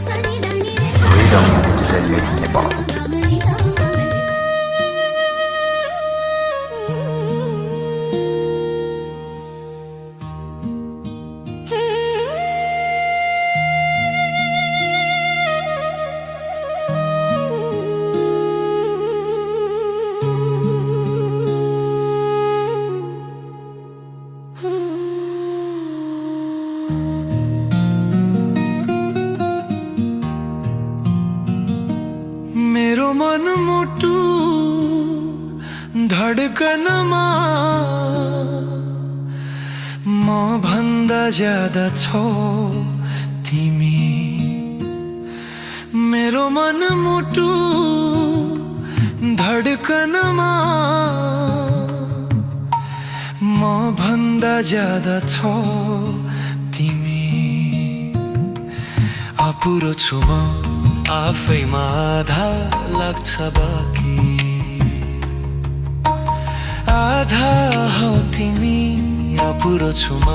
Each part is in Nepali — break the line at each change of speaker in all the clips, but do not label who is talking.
Freedom Entertainment Nepal.
मेरो मन मुटु धडकनमा म भन्दा ज्यादा छौ तिमी। मेरो मन मुटु धडकनमा म भन्दा ज्यादा छौ तिमी। अपुरो छु म आफैमा आधा लाग्छ बाँकी, आधा हौ तिमी। अपुरो छु म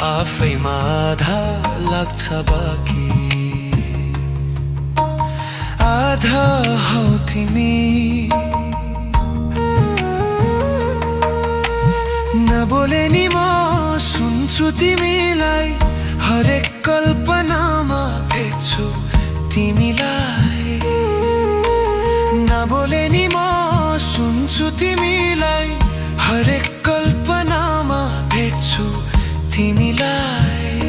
आफैमा आधा लाग्छ बाँकी, आधा हौ तिमी। नबोले नि म सुन्छु तिमीलाई, हरेक कल्पनामा भेट्छु तिमीलाई। नबोले नि म सुन्छु तिमीलाई, हरेक कल्पनामा भेट्छु तिमीलाई।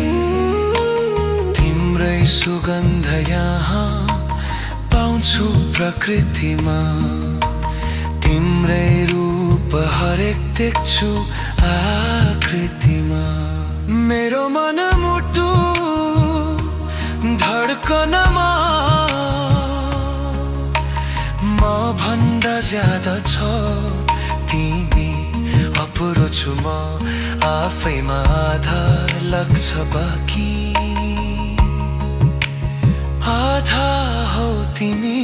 तिम्रै सुगन्ध यहाँ पाउँछु प्रकृतिमा, तिम्रै रूप हरेक देख्छु आकृतिमा। मेरो मन मुटु धडकनमा म भन्दा ज्यादा छ तिमी। अपुरो छु म आफैमा आधा लाग्छ बाँकी, आधा हौ तिमी।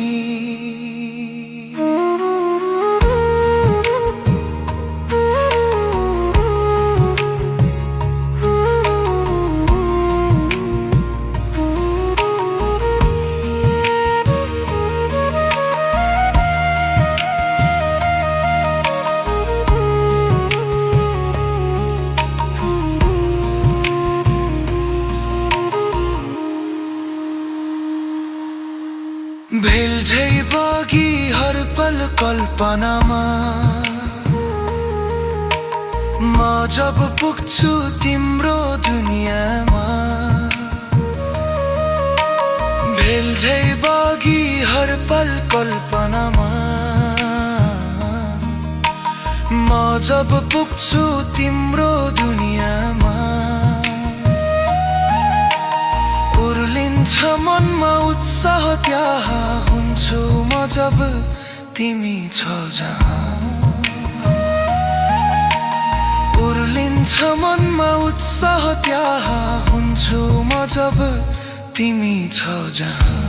भेल झै बगी हर पल कल्पनामा, म जब पुग्छु तिम्रो दुनियाँमा। भेल झै बगी हर पल कल्पनामा, म जब पुग्छु तिम्रो दुनियाँमा। उर्लिन्छ मनमा उत्साह त्यहाँ हुन्छु म जब तिमी छौ जहाँ। उर्लिन्छ मनमा उत्साह त्यहाँ हुन्छु म जब तिमी छौ जहाँ।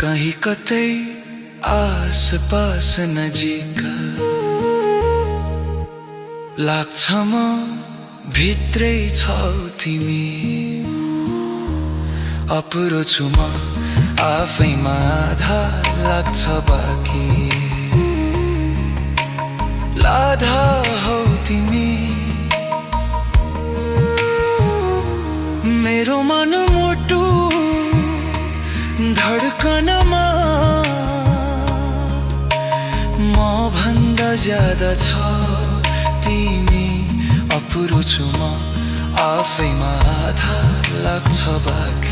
कहीँ कतै आसपास नजिक लाग्छ म भित्रै छौ तिमी। अपुरो छु म आफैमा आधा लाग्छ बाँकी, आधा हौ तिमी। मेरो मन मुटु धडकनमा म भन्दा ज्यादा छ तिमी। अपुरो छु म आफैमा आधा लाग्छ बाँकी,